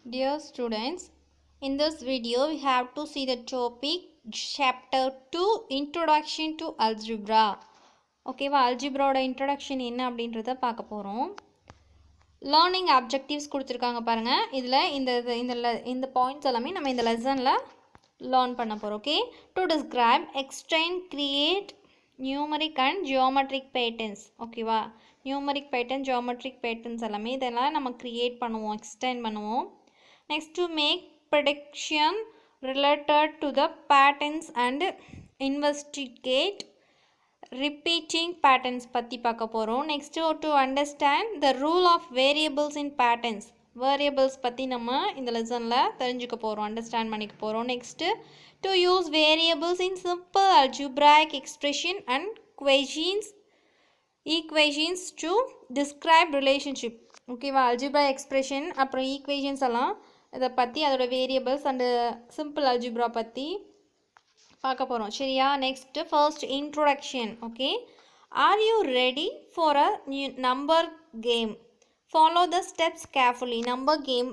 Dear students, in this video we have to see the topic chapter 2 Introduction to Algebra. ஓகேவா அல்ஜிப்ராவோட introduction என்ன அப்படின்றத பார்க்க போகிறோம். Learning objectives கொடுத்துருக்காங்க பாருங்கள். இதில் இந்த பாயிண்ட்ஸ் எல்லாமே நம்ம இந்த லெசனில் லேர்ன் பண்ண போகிறோம். Okay, to describe extend create numeric and geometric patterns. ஓகேவா, நியூமரிக் பேட்டர்ன் ஜியோமெட்ரிக் பேட்டர்ன்ஸ் எல்லாமே இதெல்லாம் நம்ம க்ரியேட் பண்ணுவோம், எக்ஸ்டெண்ட் பண்ணுவோம். Next, to make prediction related to the patterns and investigate repeating patterns பற்றி பார்க்க போகிறோம். Next, to understand the rule of variables in patterns. variables பற்றி நம்ம இந்த லெசனில் தெரிஞ்சுக்க போகிறோம், அண்டர்ஸ்டாண்ட் பண்ணிக்க போகிறோம். Next, to use variables in simple algebraic expression and equations to describe relationship. ஓகேவா, அல்ஜிப்ரா எக்ஸ்பிரஷன் அப்புறம் ஈக்குவேஷன்ஸ் எல்லாம் இதை பற்றி அதோட வேரியபிள்ஸ் அண்டு சிம்பிள் அல்ஜிப்ரா பற்றி பார்க்க போகிறோம். சரியா, next first introduction. Okay, are you ready for a number game? Follow the steps carefully. Number game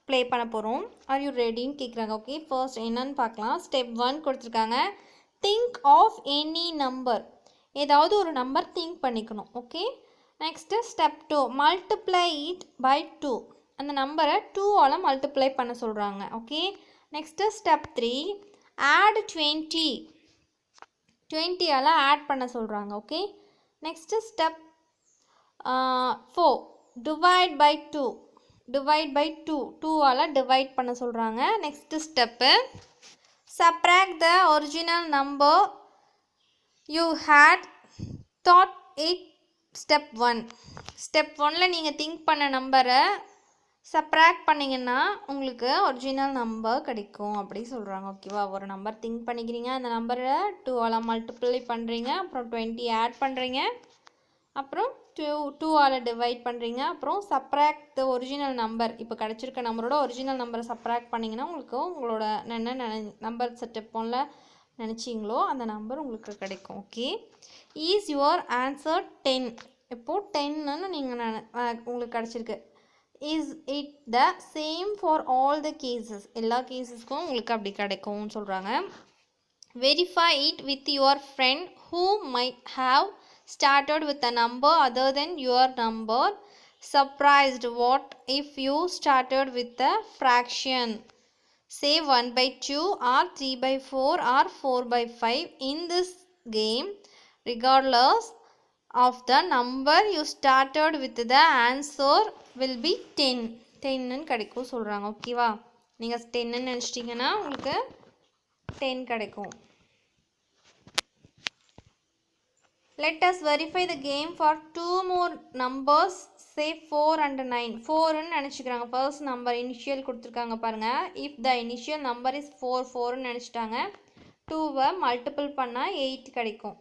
play பண்ண போகிறோம். ஆர் யூ ரெடின்னு கேட்குறாங்க. ஓகே, ஃபர்ஸ்ட் என்னன்னு பார்க்கலாம். ஸ்டெப் 1 கொடுத்துருக்காங்க. Think of any number. ஏதாவது ஒரு நம்பர் திங்க் பண்ணிக்கணும். Okay, next step 2 multiply it by 2. அந்த நம்பரை 2ஆல் மல்டிப்ளை பண்ண சொல்கிறாங்க. ஓகே, நெக்ஸ்ட்டு ஸ்டெப் 3 ஆட் 20ஆல் ஆட் பண்ண சொல்கிறாங்க. Okay, next step 4 divide by 2. Divide by 2ஆல் டிவைட் பண்ண சொல்கிறாங்க. Next step subtract the original number you had thought it. Step 1. Step 1ல் நீங்கள் திங்க் பண்ண நம்பரை சப்ராக்ட் பண்ணிங்கன்னா உங்களுக்கு ஒரிஜினல் நம்பர் கிடைக்கும் அப்படி சொல்கிறாங்க. ஓகேவா, ஒரு நம்பர் திங்க் பண்ணிக்கிறீங்க, அந்த நம்பரை 2ஆல் மல்டிப்ளை பண்ணுறீங்க, அப்புறம் 20 ஆட் பண்ணுறீங்க, அப்புறம் 2ஆல் டிவைட் பண்ணுறீங்க, அப்புறம் சப்ராக்ட் த ஒரிஜினல் நம்பர். இப்போ கிடச்சிருக்க நம்பரோட ஒரிஜினல் நம்பரை சப்ராக்ட் பண்ணிங்கன்னா உங்களுக்கு உங்களோட என்ன நம்பர் ஸ்டெப் 1ல் நினச்சிங்களோ அந்த நம்பர் உங்களுக்கு கிடைக்கும். Okay, is your answer 10. இப்போது 10ன்னு நீங்கள் உங்களுக்கு கிடச்சிருக்கு. Is it the same for all the cases? எல்லா கேசஸ்க்கும் உங்களுக்கு அப்படி கிடைக்கும்னு சொல்கிறாங்க. Verify it with your friend who might have started with a number other than your number. Surprised what if you started with a fraction? Say 1/2 or 3/4 or 4/5. In this game, regardless of the number you started with, the answer will be 10. 10ன்னு கிடைக்கும் சொல்கிறாங்க. ஓகேவா, நீங்கள் 10ன்னு நினச்சிட்டிங்கன்னா உங்களுக்கு 10 கிடைக்கும். Let us verify the game for 2 more numbers, say 4 and 9. 4ன்னு நினச்சிக்கிறாங்க. First number initial கொடுத்துருக்காங்க பாருங்கள். If the initial number is 4ன்னு நினச்சிட்டாங்க. 2வை மல்டிபிள் பண்ணால் 8 கிடைக்கும்.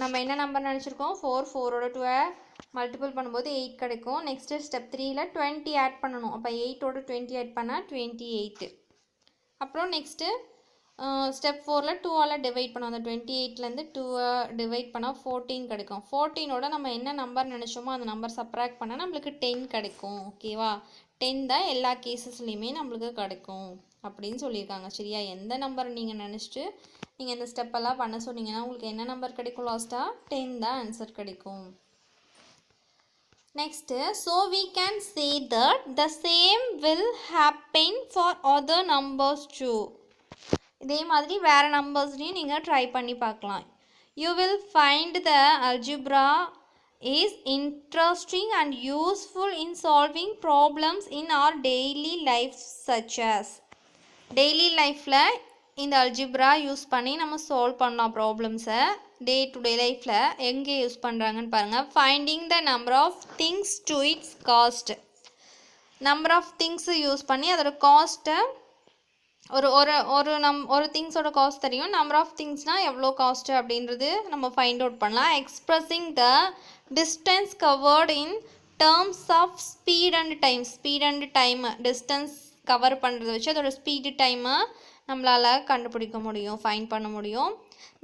நம்ம என்ன நம்பர் நினச்சிருக்கோம்? 4ஓட 2வை மல்டிபிள் பண்ணும்போது 8 கிடைக்கும். நெக்ஸ்ட்டு ஸ்டெப் 3ல் 20 ஆட் பண்ணணும். அப்போ 8ஓட 20 ஆட் பண்ணால் 28. அப்புறம் நெக்ஸ்ட்டு ஸ்டெப் 4ல் 2ஆல் டிவைட் பண்ணோம். அந்த 28லேருந்து 2 டிவைட் பண்ணால் 14 கிடைக்கும். 14ஓட நம்ம என்ன நம்பர் நினச்சோமோ அந்த நம்பர் சப்ராக்ட் பண்ணால் நம்மளுக்கு 10 கிடைக்கும். ஓகேவா, 10 தான் எல்லா கேசஸ்லேயுமே நம்மளுக்கு கிடைக்கும் அப்படின்னு சொல்லியிருக்காங்க. சரியா, எந்த நம்பர் நீங்கள் நினச்சிட்டு நீங்கள் இந்த ஸ்டெப்பெல்லாம் பண்ண சொன்னீங்கன்னா உங்களுக்கு என்ன நம்பர் கிடைக்கும்? லாஸ்ட்டாக 10 தான் ஆன்சர் கிடைக்கும். Next, so we can say that the same will happen for other numbers too. இதே மாதிரி வேறு நம்பர்ஸ்லையும் நீங்கள் ட்ரை பண்ணி பார்க்கலாம். You will find the algebra is interesting and useful in solving problems in our daily life such as. Daily லைஃப்பில் இந்த algebra use பண்ணி நம்ம சால்வ் பண்ணலாம் ப்ராப்ளம்ஸை. டே டு டே லைஃப்பில் எங்கே யூஸ் பண்ணுறாங்கன்னு பாருங்கள். Finding the number of things to its cost. Number of things use பண்ணி அதோட காஸ்ட்டை ஒரு திங்ஸோட காஸ்ட் தெரியும். நம்பர் ஆஃப் திங்ஸ்னால் எவ்வளோ காஸ்ட்டு அப்படின்றது நம்ம ஃபைண்ட் அவுட் பண்ணலாம். Expressing the distance covered in terms of speed and time. Speed and time, distance cover பண்ணுறத வச்சு அதோட ஸ்பீடு டைமை நம்மளால் கண்டுபிடிக்க முடியும், ஃபைண்ட் பண்ண முடியும்.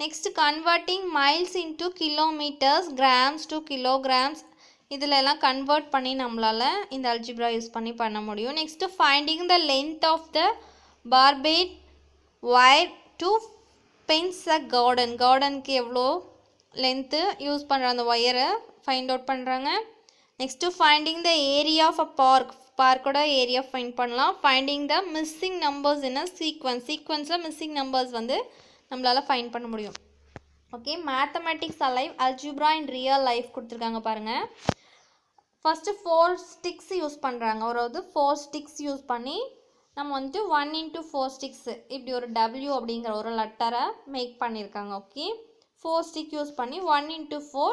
Next, converting miles into kilometres, grams to kilograms, இதில் எல்லாம் கன்வெர்ட் பண்ணி நம்மளால் இந்த அல்ஜிப்ரா யூஸ் பண்ணி பண்ண முடியும். Next finding the length of the barbed wire to fence a கார்டனுக்கு எவ்வளோ லென்த்து யூஸ் பண்ணுற அந்த ஒயரை ஃபைண்ட் அவுட் பண்ணுறாங்க. Next finding the area of a பார்க்கோட ஏரியா ஃபைண்ட் பண்ணலாம். Finding the missing numbers in a சீக்வன்ஸில் மிஸ்ஸிங் நம்பர்ஸ் வந்து நம்மளால் ஃபைண்ட் பண்ண முடியும். Okay, mathematics alive algebra in real life கொடுத்துருக்காங்க பாருங்கள். ஃபஸ்ட்டு 4 ஸ்டிக்ஸ் யூஸ் பண்ணுறாங்க. ஒரு 4 ஸ்டிக்ஸ் யூஸ் பண்ணி நம்ம வந்துட்டு 1 into 4 ஸ்டிக்ஸு இப்படி ஒரு W அப்படிங்கிற ஒரு லெட்டரை மேக் பண்ணியிருக்காங்க. ஓகே, 4 ஸ்டிக் யூஸ் பண்ணி 1 into 4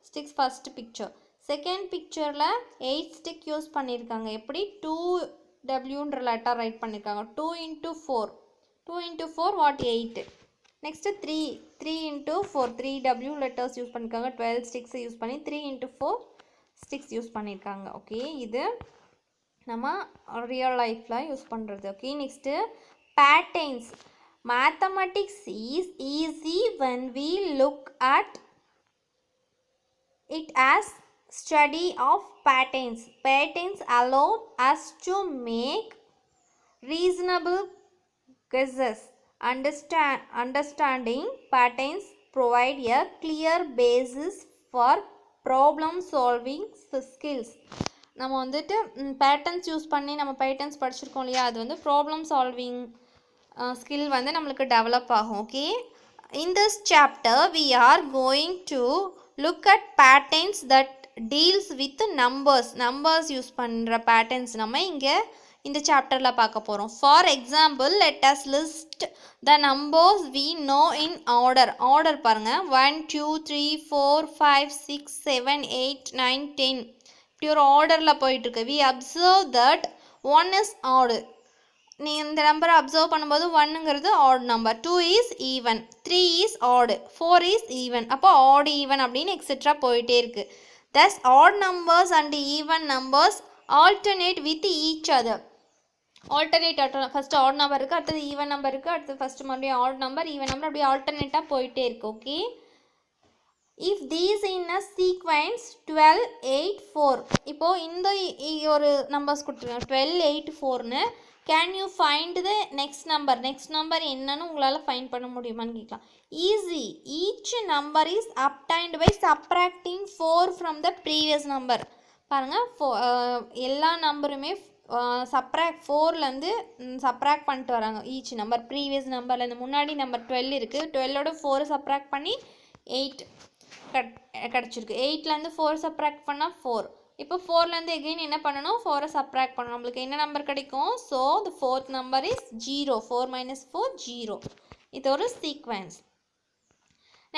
sticks first picture. Second பிக்சரில் 8 ஸ்டிக் யூஸ் பண்ணியிருக்காங்க. எப்படி 2Wன்ற லெட்டர் ரைட் பண்ணியிருக்காங்க. 2 into 4 what 8. Next 3 into 4 3W letters use பண்ணியிருக்காங்க. 12 ஸ்டிக்ஸை யூஸ் பண்ணி 3 into 4 ஸ்டிக்ஸ் யூஸ் பண்ணியிருக்காங்க. ஓகே, இது நம்ம ரியல் லைஃப்பில் யூஸ் பண்ணுறது. Okay, next patterns. Mathematics is easy when we look at it as study of patterns. Patterns allow us to make reasonable guesses. Understanding patterns provide a clear basis for problem solving skills. நம்ம வந்துட்டு patterns use பண்ணி நம்ம patterns படிச்சிருக்கோம் இல்லையா, அது வந்து problem solving skill வந்து நம்மளுக்கு டெவலப் ஆகும். Okay, in this chapter we are going to look at patterns that deals with numbers use பண்ணுற பேட்டர்ன்ஸ் நம்ம இங்கே இந்த சாப்டரில் பார்க்க போகிறோம். For example, let us list the numbers we know in order பாருங்கள். 1 2 3 4 5 6 7 8 9 10 இப்படி ஒரு ஆர்டரில் போயிட்டுருக்கு. வி அப்சர்வ் தட் 1 இஸ் ஆடு. நீ இந்த நம்பரை அப்சர்வ் பண்ணும்போது 1ங்கிறது odd number, 2 is even, 3 is odd, 4 is even. அப்போ ஆட் ஈவன் அப்படின்னு எக்ஸெட்ரா போயிட்டே இருக்குது. Thus odd numbers and even numbers alternate with each other. First odd number இருக்குது, அடுத்தது ஈவன் நம்பர் இருக்குது, அடுத்தது ஃபஸ்ட்டு மறுபடியும் ஆட் நம்பர் ஈவன் நம்பர் அப்படி ஆல்டர்னேட்டாக போயிட்டே இருக்குது. Okay, if these in a sequence 12 8 4 இப்போது இந்த ஒரு நம்பர்ஸ் கொடுத்துருக்காங்க 12 8 4ன்னு. Can you find the next number என்னன்னு உங்களால் ஃபைண்ட் பண்ண முடியுமான்னு கேட்கலாம். Easy. Each number is obtained by subtracting 4 from the previous number. பாருங்கள், எல்லா நம்பருமே ஃபோர்லேருந்து சப்ராக்ட் பண்ணிட்டு வராங்க. ஈச் நம்பர் ப்ரீவியஸ் நம்பர்லேருந்து முன்னாடி நம்பர் 12 இருக்குது, 12ஓட 4 சப்ராக்ட் பண்ணி 8 கிடச்சிருக்கு. 8லேருந்து 4 சப்ராக்ட் பண்ணால் 4. இப்போ 4லேருந்து எகெயின் என்ன பண்ணணும், 4 சப்ராக்ட் பண்ணணும். நம்மளுக்கு என்ன நம்பர் கிடைக்கும்? So the 4th number is 0. 4 - 4 0. இது ஒரு sequence.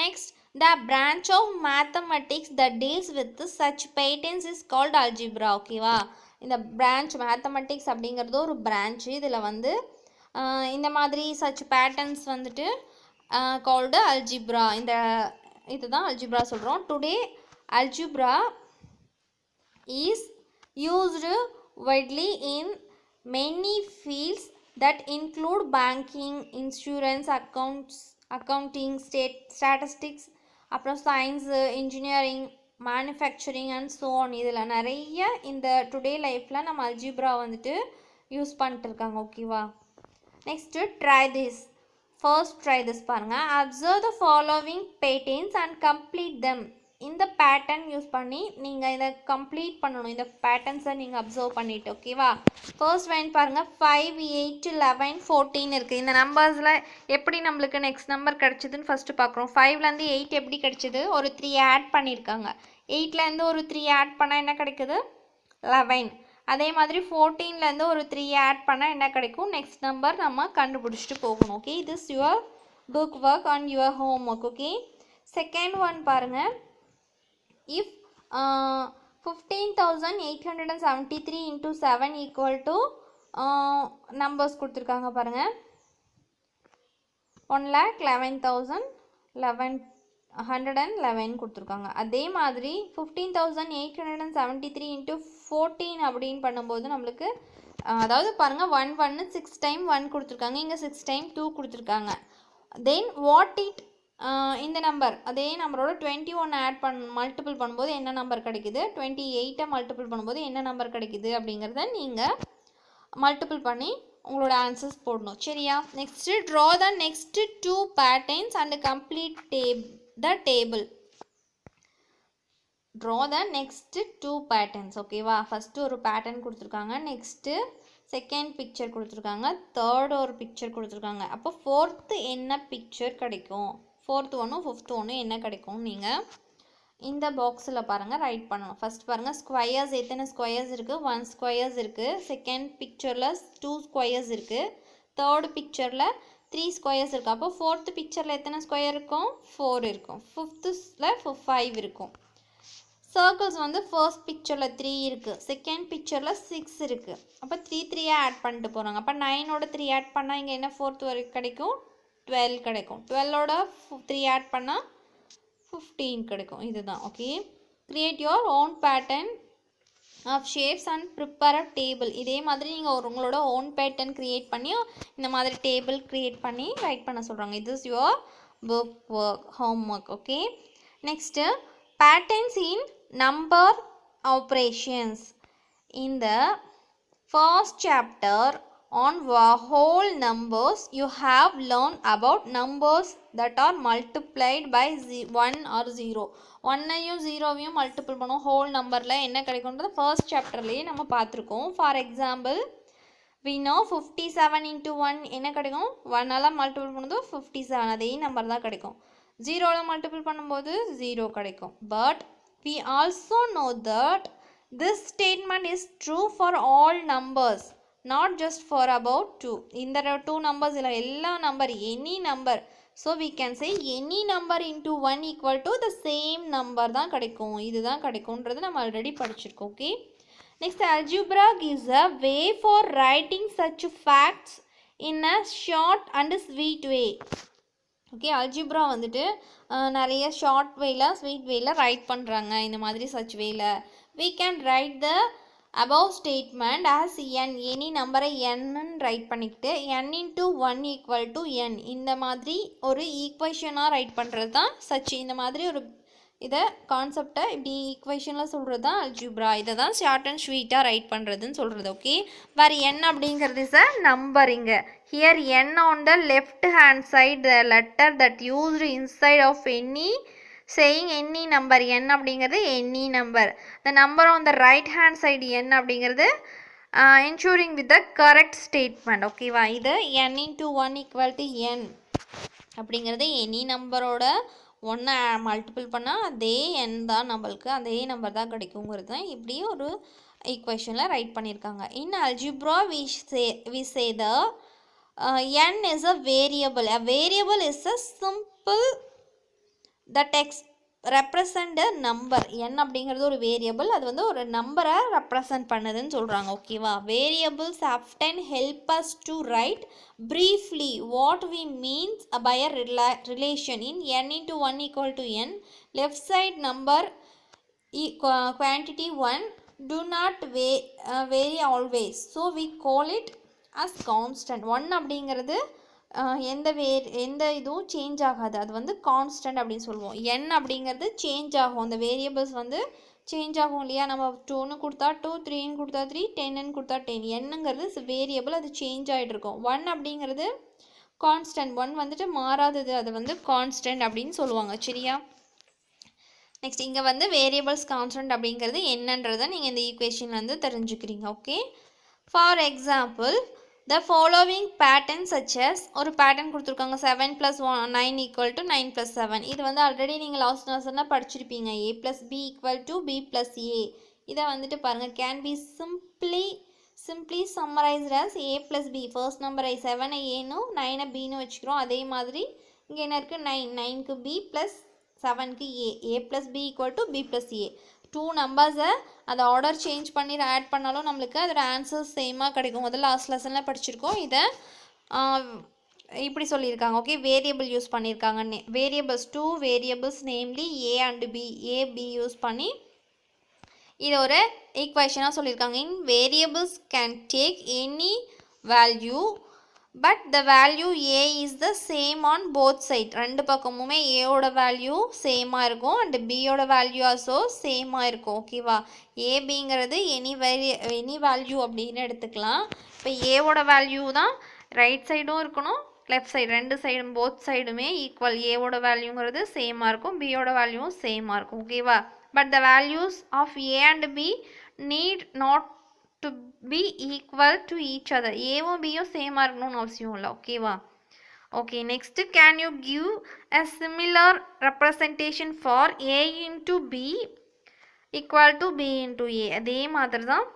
Next, the branch of mathematics that deals with such patterns is called algebra. ஓகேவா, இந்த branch மேத்தமெட்டிக்ஸ் அப்படிங்கிறது ஒரு branch. இதில் வந்து இந்த மாதிரி சச் பேட்டர்ன்ஸ் வந்துட்டு கால்டு அல்ஜிப்ரா. இதுதான் அல்ஜிப்ரா சொல்கிறோம். Today algebra is used widely in many fields that include banking, insurance, accounting, statistics, அப்புறம் science, engineering, manufacturing and so on. இதில் நிறைய இந்த டுடே லைஃப்பில் நம்ம அல்ஜிப்ரா வந்துட்டு யூஸ் பண்ணிட்டு இருக்காங்க. ஓகேவா, நெக்ஸ்ட்டு ஃபர்ஸ்ட் ட்ரை திஸ் பாருங்கள். Observe the following patterns and complete them. இந்த பேட்டர்ன் யூஸ் பண்ணி நீங்கள் இதை கம்ப்ளீட் பண்ணணும். இந்த பேட்டர்ன்ஸை நீங்கள் அப்சர்வ் பண்ணிவிட்டு. ஓகேவா, ஃபர்ஸ்ட் லைன் பாருங்கள். 5 8 11 14 இருக்குது. இந்த நம்பர்ஸில் எப்படி நம்மளுக்கு நெக்ஸ்ட் நம்பர் கிடச்சிதுன்னு ஃபஸ்ட்டு பார்க்குறோம். 5லேருந்து 8 எப்படி கிடச்சிது? ஒரு 3 ஆட் பண்ணியிருக்காங்க. 8லேருந்து ஒரு 3 ஆட் பண்ணால் என்ன கிடைக்குது? 11. அதே மாதிரி 14லேருந்து ஒரு 3 ஆட் பண்ணால் என்ன கிடைக்கும்? நெக்ஸ்ட் நம்பர் நம்ம கண்டுபிடிச்சிட்டு போகணும். Okay, this your book work and your home work. Okay, second one பாருங்கள். If 15,873 into 7 equal to numbers கொடுத்துருக்காங்க பாருங்கள். 1,11,111 கொடுத்துருக்காங்க. அதே மாதிரி 15,873 into 14 அப்படின்னு பண்ணும்போது நம்மளுக்கு அதாவது பாருங்கள் 1 1 6 டைம் 1 கொடுத்துருக்காங்க, இங்கே 6 டைம் 2 கொடுத்துருக்காங்க. தென் வாட் இட் இந்த நம்பர் அதே நம்பரோட 21 ஆட் மல்டிபிள் பண்ணும்போது என்ன நம்பர் கிடைக்குது, 28 மல்டிபிள் பண்ணும்போது என்ன நம்பர் கிடைக்குது அப்படிங்கிறத நீங்கள் மல்டிபிள் பண்ணி உங்களோட ஆன்சர்ஸ் போடணும். சரியா? Next draw the next 2 patterns and complete the table. Draw the next 2 patterns. ஓகேவா? ஃபஸ்ட்டு ஒரு பேட்டர்ன் கொடுத்துருக்காங்க, நெக்ஸ்ட்டு செகண்ட் பிக்சர் கொடுத்துருக்காங்க, தேர்ட் ஒரு பிக்சர் கொடுத்துருக்காங்க. அப்போ ஃபோர்த்து என்ன பிக்சர் கிடைக்கும், ஃபோர்த்து ஒன்றும் ஃபிஃப்த்து ஒன்றும் என்ன கிடைக்கும் நீங்கள் இந்த பாக்ஸில் பாருங்கள் ரைட் பண்ணணும். ஃபஸ்ட் பாருங்கள் ஸ்கொயர்ஸ் எத்தனை ஸ்கொயர்ஸ் இருக்குது, 1 ஸ்கொயர்ஸ் இருக்குது. செகண்ட் பிக்சரில் 2 ஸ்கொயர்ஸ் இருக்குது. தேர்டு பிக்சரில் 3 ஸ்கொயர்ஸ் இருக்குது. அப்போ ஃபோர்த்து பிக்சரில் எத்தனை ஸ்கொயர் இருக்கும், 4 இருக்கும். ஃபிஃப்த்தில் 5 இருக்கும். சர்க்கிள்ஸ் வந்து ஃபர்ஸ்ட் பிக்சரில் 3 இருக்குது, செகண்ட் பிக்சரில் 6 இருக்குது. அப்போ 3 ஆட் பண்ணிட்டு போகிறாங்க. அப்போ 9ஓட 3 ஆட் பண்ணால் இங்கே என்ன ஃபோர்த் வரைக்கும் கிடைக்கும், 12 கிடைக்கும். 12ஓட 3 ஆட் பண்ணால் 15 கிடைக்கும். இதுதான். Okay, create your own pattern of shapes and prepare a table. இதே மாதிரி நீங்கள் உங்களோட ஓன் பேட்டர்ன் க்ரியேட் பண்ணி இந்த மாதிரி டேபிள் க்ரியேட் பண்ணி ரைட் பண்ண சொல்கிறாங்க. இது is your book work, home work. Okay, next patterns in number operations. In the first chapter on whole numbers you have learned about numbers that are multiplied by 1 or 0. 1ஐயும் 0வையும் multiple பண்ணுவோம் whole நம்பரில் என்ன கிடைக்கும்ன்றது first சாப்டர்லேயே நம்ம பார்த்துருக்கோம். For example we know 57 into 1 என்ன கிடைக்கும், 1ஆல் multiple பண்ணும்போது 57 அதே number தான் கிடைக்கும். 0ல் மல்டிபிள் பண்ணும்போது 0 கிடைக்கும். But we also know that this statement is true for all numbers, not just for about 2. இந்த 2 numbers இல்லை, எல்லா number, any number. So we can say any number into 1 equal to the same number தான் கிடைக்கும். இதுதான் கிடைக்கும்ன்றது நம்ம already படிச்சிருக்கோம். Okay, next algebra gives a way for writing such facts in a short and sweet way. Okay, algebra வந்துட்டு நிறைய short வேல sweet வேல right பண்ணுறாங்க. இந்த மாதிரி சச் வேல we can write the above statement as n, any நம்பரை n right பண்ணிக்கிட்டு n into 1 equal to n இந்த மாதிரி ஒரு ஈக்குவேஷனாக ரைட் பண்ணுறது தான் சச். இந்த மாதிரி ஒரு இதை கான்செப்டை இப்படி ஈக்குவேஷனில் சொல்கிறது தான் அல்ஜிப்ரா. இதை தான் ஷார்ட் அண்ட் ஸ்வீட்டாக ரைட் பண்ணுறதுன்னு சொல்கிறது. ஓகே, வேறு n அப்படிங்கிறது இஸ் அ நம்பரிங்க. Here n on the left hand side the letter that used inside of any saying any number. n அப்படிங்கிறது any number. The number on the right hand side n அப்படிங்கிறது ensuring with the correct statement. ஓகேவா? இது n into 1 equal to n அப்படிங்கிறது any நம்பரோட 1 multiple பண்ணால் அதே n தான் நம்மளுக்கு அதே நம்பர் தான் கிடைக்குங்கிறது தான் இப்படி ஒரு ஈக்குவேஷனில் ரைட் பண்ணியிருக்காங்க. இன் algebra we say the n is a variable. A variable is a symbol that represent a number. n அப்படிங்கிறது ஒரு வேரியபிள், அது வந்து ஒரு நம்பரை ரெப்ரசன்ட் பண்ணுதுன்னு சொல்கிறாங்க. ஓகேவா? Variables often help us to write briefly what we mean by a relation. In n into 1 equal to n, left side number quantity 1 do not vary always, so we call it as constant. 1 அப்படிங்கிறது எந்த இதுவும் change ஆகாது, அது வந்து constant அப்படின்னு சொல்லுவோம். n அப்படிங்கிறது change ஆகும், அந்த வேரியபிள்ஸ் வந்து சேஞ்ச் ஆகும் இல்லையா? நம்ம 2ன்னு கொடுத்தா 2, 3ன்னு கொடுத்தா 3, 10ன்னு கொடுத்தா 10. என்னங்கிறது வேரியபிள், அது சேஞ்ச் ஆகிட்டு இருக்கும். 1 அப்படிங்கிறது கான்ஸ்டன்ட், 1 வந்துட்டு மாறாதது, அது வந்து கான்ஸ்டன்ட் அப்படின்னு சொல்லுவாங்க. சரியா? நெக்ஸ்ட் இங்கே வந்து வேரியபிள்ஸ் கான்ஸ்டன்ட் அப்படிங்கிறது என்னன்றதை நீங்கள் இந்த ஈக்குவேஷன் வந்து தெரிஞ்சுக்கிறீங்க. Okay, for example the following pattern such as ஒரு பேட்டர்ன் கொடுத்துருக்காங்க 7 + 9 = 9 + 7. இது வந்து ஆல்ரெடி நீங்கள் லாஸ்ட் லெசனில் படிச்சிருப்பீங்க. a + b = b + a. இதை வந்துட்டு பாருங்கள், can be simply summarized as a + b. First நம்பரை 7 ஏனும் 9 bன்னு வச்சுக்கிறோம். அதே மாதிரி இங்கே என்ன இருக்குது, 9க்கு b + 7க்கு a. a + b = b + a. 2 நம்பர்ஸை அதை ஆர்டர் சேஞ்ச் பண்ணி ஆட் பண்ணாலும் நம்மளுக்கு அதோட ஆன்சர்ஸ் சேமாக கிடைக்கும். முதல்ல லாஸ்ட் லெசனில் படிச்சிருக்கோம். இதை இப்படி சொல்லியிருக்காங்க. ஓகே, வேரியபிள் யூஸ் பண்ணியிருக்காங்க. Variables 2 variables namely a and b, a b use பண்ணி இது ஒரு ஈக்குவேஷனாக சொல்லியிருக்காங்க. In variables can take any value but the value a is the same on both sides. ரெண்டு பக்கமுமே a ஓட வேல்யூ சேமாக இருக்கும் அண்ட் b ஓட வேல்யூ ஆல்சோ சேமாக இருக்கும். ஓகேவா, a bங்கிறது எனி வேல்யூ அப்படின்னு எடுத்துக்கலாம். இப்போ a ஓட வேல்யூ தான் ரைட் சைடும் இருக்கணும் லெஃப்ட் சைடு ரெண்டு சைடும் போத் சைடுமே ஈக்குவல். a ஓட வேல்யூங்கிறது சேமாக இருக்கும், b ஓட வேல்யூவும் சேமாக இருக்கும். ஓகேவா, but the values of a and b need not to be equal to each other. a-வும் b-யும் சேமாக இருக்கணும்னு அவசியம் இல்லை. ஓகேவா, okay. Next, can you give a similar representation for a into b equal to b into a? அதே மாதிரி தான்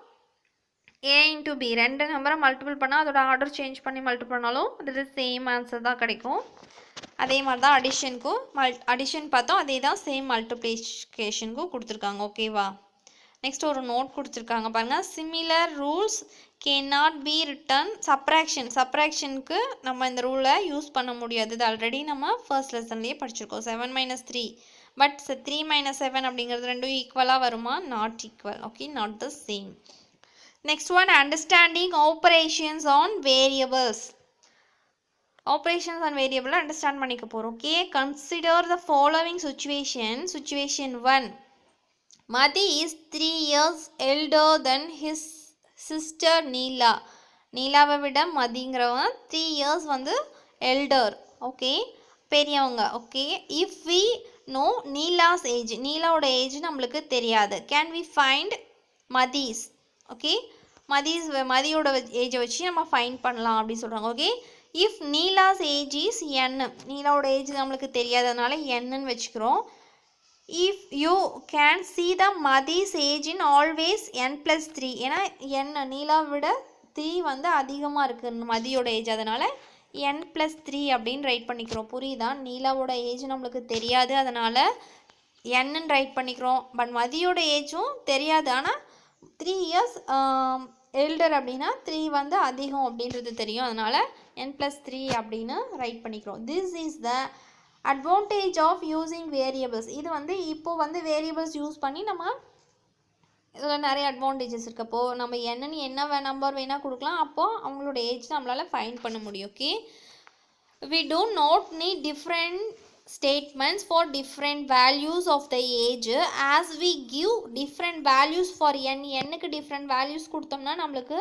a into b ரெண்டு நம்பரை மல்டிபிள் பண்ணால் அதோட ஆர்டர் சேஞ்ச் பண்ணி மல்டிபிள் பண்ணாலும் அது சேம் ஆன்சர் தான் கிடைக்கும். அதே மாதிரி தான் அடிஷனுக்கும் அடிஷன் பார்த்தோம், அதே தான் சேம் மல்டிப்ளிகேஷனுக்கும் கொடுத்துருக்காங்க. ஓகேவா, நெக்ஸ்ட் ஒரு நோட் கொடுத்துருக்காங்க பாருங்கள். Similar rules cannot be written. சப்ராக்ஷனுக்கு நம்ம இந்த ரூலை யூஸ் பண்ண முடியாது. இது ஆல்ரெடி நம்ம ஃபர்ஸ்ட் லெசன்லேயே படிச்சிருக்கோம். 7 - 3 பட் 3 - 7 அப்படிங்கிறது ரெண்டும் ஈக்குவலாக வருமா? Not equal. Okay, not the same. Next one, understanding operations on variables. Operations on variable understand பண்ணிக்க போகிறோம். Okay, consider the following situation 1. Madhi is 3 years elder than his sister Neela. நீலாவை விட மதிங்கிறவன் 3 years வந்து எல்டர். ஓகே, பெரியவங்க. Okay, if we know Neela's age, நீலாவோட age நம்மளுக்கு தெரியாது. Can we find Mathi's? Okay, மதியோட ஏஜை வச்சு நம்ம ஃபைண்ட் பண்ணலாம் அப்படின்னு சொல்கிறாங்க. Okay, if Neela's age is n, நீலாவோட ஏஜ் நம்மளுக்கு தெரியாததுனால என்னன்னு வச்சுக்கிறோம். if you can see the Madhi's age in always n+3, ஏன்னா n நீலாவை விட 3 வந்து அதிகமாக இருக்குது மதியோட ஏஜ், அதனால் n+3 அப்படின்னு ரைட் பண்ணிக்கிறோம். புரியுதா? நீலாவோட ஏஜ் நம்மளுக்கு தெரியாது, அதனால் n ரைட் பண்ணிக்கிறோம். பட் மதியோட ஏஜும் தெரியாது, ஆனால் 3 years எல்டர் அப்படின்னா 3 வந்து அதிகம் அப்படின்றது தெரியும், அதனால் n+3 அப்படின்னு ரைட் பண்ணிக்கிறோம். This is the advantage of using variables. இது வந்து இப்போது வந்து வேரியபிள்ஸ் யூஸ் பண்ணி நம்ம இதில் நிறைய அட்வான்டேஜஸ் இருக்கப்போ நம்ம என்னன்னு என்ன நம்பர் வேணால் கொடுக்கலாம், அப்போது அவங்களோட ஏஜ் நம்மளால் ஃபைண்ட் பண்ண முடியும். Okay, we do not need different statements for different values of the age as we give different values for n. n-க்கு different values கொடுத்தோம்னா நம்மளுக்கு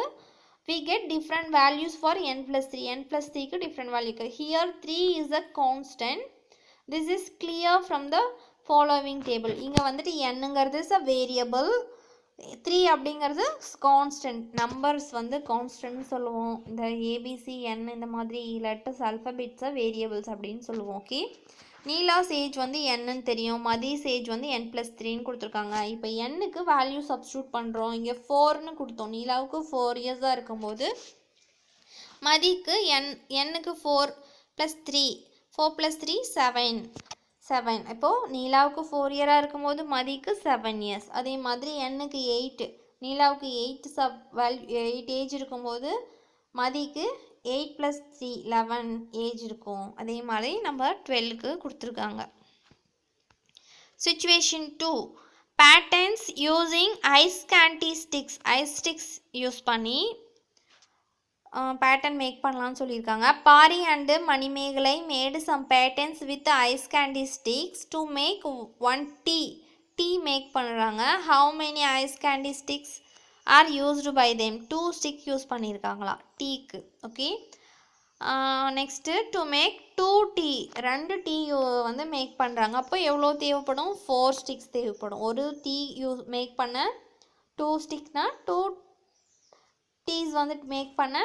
we get different values for n+3. n+3க்கு different value. Here 3 is a constant. This is clear from the following table. இங்கே வந்துட்டு என்னங்கிறது is a variable, 3 அப்படிங்கிறது constant. Numbers வந்து கான்ஸ்டன்ட்னு சொல்லுவோம். இந்த ABC என் இந்த மாதிரி லெட்டர்ஸ் அல்ஃபபெட்ஸை வேரியபிள்ஸ் அப்படின்னு சொல்லுவோம். ஓகே, நீலாஸ் ஏஜ் வந்து என்னன்னு தெரியும், மதிஸ் ஏஜ் வந்து n+3ன்னு கொடுத்துருக்காங்க. இப்போ என்னுக்கு வேல்யூ சப்ஸ்டியூட் பண்ணுறோம். இங்கே 4ன்னு கொடுத்தோம். நீலாவுக்கு 4 இயர்ஸாக இருக்கும்போது மதிக்கு என்னுக்கு 4 + 3 4 + 3 7. இப்போது நீலாவுக்கு 4 இயராக இருக்கும்போது மதிக்கு 7 இயர்ஸ். அதே மாதிரி என்னுக்கு 8, நீலாவுக்கு 8 ஏஜ் இருக்கும்போது மதிக்கு 8 + 3 11 ஏஜ் இருக்கும். அதே மாதிரி நம்ம 12க்கு கொடுத்துருக்காங்க. Situation 2, patterns using ice candy sticks. Ice sticks use பண்ணி பேட்டர்ன் மேக் பண்ணலான்னு சொல்லியிருக்காங்க. Pari and Manimegalai made some patterns with ice candy sticks to make 1 T make பண்ணுறாங்க. How many ice candy sticks are used by them? 2 stick use பண்ணியிருக்காங்களா டீக்கு. Okay, next to make 2 T, 2 T வந்து make பண்ணுறாங்க. அப்போ எவ்வளோ தேவைப்படும்? 4 ஸ்டிக்ஸ் தேவைப்படும். ஒரு டீ மேக் பண்ண 2 ஸ்டிக்னா 2 டீஸ் வந்து மேக் பண்ண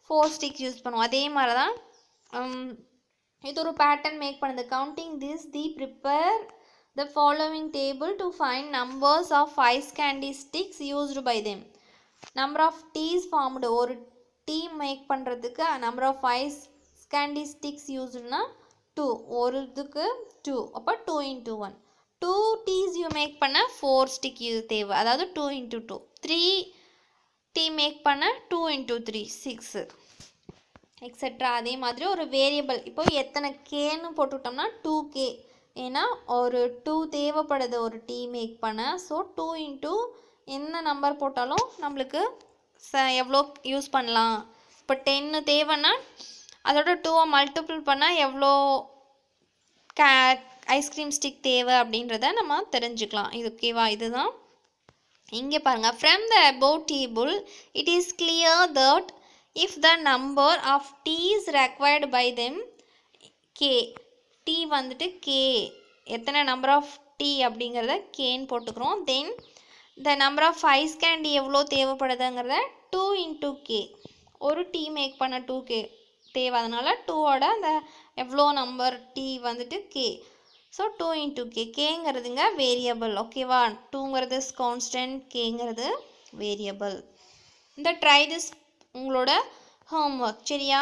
4 ஸ்டிக்ஸ் யூஸ் பண்ணுவோம். அதே மாதிரி தான் இது ஒரு பேட்டர்ன் மேக் பண்ணுது. Counting this the prepare the following table to find numbers of ice candy sticks used by them. Number of Ts formed, ஒரு டீ மேக் பண்ணுறதுக்கு number of ice candy sticks யூஸ்டுனா 2, ஒரு இதுக்கு 2, அப்போ 2 × 1. 2 டீஸ் மேக் பண்ண 4 stick தேவை, அதாவது 2 × 2. 3 tea make பண்ண 2 × 3 6 எக்ஸெட்ரா. அதே மாதிரி ஒரு வேரியபிள் இப்போ எத்தனை கேன்னு போட்டுவிட்டோம்னா 2k, ஏன்னா ஒரு 2 தேவைப்படுது ஒரு டீ மேக் பண்ண. ஸோ 2 × என்ன நம்பர் போட்டாலும் நம்மளுக்கு எவ்வளோ யூஸ் பண்ணலாம். இப்போ 10 தேவைன்னா அதோட 2 மல்டிபிள் பண்ணால் எவ்வளோ ஐஸ்கிரீம் ஸ்டிக் தேவை அப்படின்றத நம்ம தெரிஞ்சுக்கலாம். இது ஓகேவா? இதுதான் இங்கே பாருங்கள். From the above table it is clear that if the number of t is required by them k, t வந்துட்டு k, எத்தனை நம்பர் ஆஃப் t அப்படிங்கிறத கேன்னு போட்டுக்கிறோம். தென் the number of ice candy எவ்வளோ தேவைப்படுதுங்கிறத 2 into k, ஒரு t மேக் பண்ண 2k தேவை, அதனால் 2ஓட அந்த எவ்வளோ நம்பர் t வந்துட்டு k. ஸோ 2 into k, கேங்கிறதுங்க வேரியபிள். ஓகேவா? 2ங்கிறது கான்ஸ்டன்ட், கேங்கிறது வேரியபிள். இந்த ட்ரை திஸ் உங்களோட ஹோம்ஒர்க். சரியா?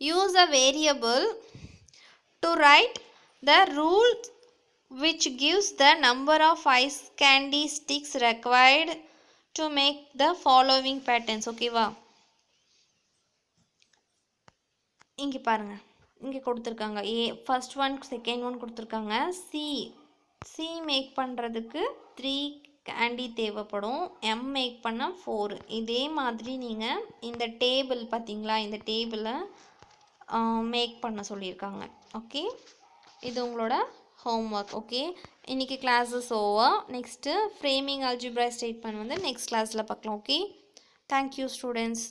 Use a variable to write the rule which gives the number of ice candy sticks required to make the following patterns. ஓகேவா? இங்கே பாருங்கள், இங்கே கொடுத்துருக்காங்க ஃபர்ஸ்ட் ஒன், செகண்ட் ஒன் கொடுத்துருக்காங்க. சி மேக் பண்ணுறதுக்கு 3 கேண்டி தேவைப்படும், எம் மேக் பண்ண 4. இதே மாதிரி நீங்கள் இந்த டேபிள் பார்த்தீங்களா, இந்த டேபிளை மேக் பண்ண சொல்லியிருக்காங்க. ஓகே, இது உங்களோட ஹோம்ஒர்க். ஓகே, இன்றைக்கி classes over. Next framing algebra statement வந்து நெக்ஸ்ட் கிளாஸில் பார்க்கலாம். Okay, thank you students.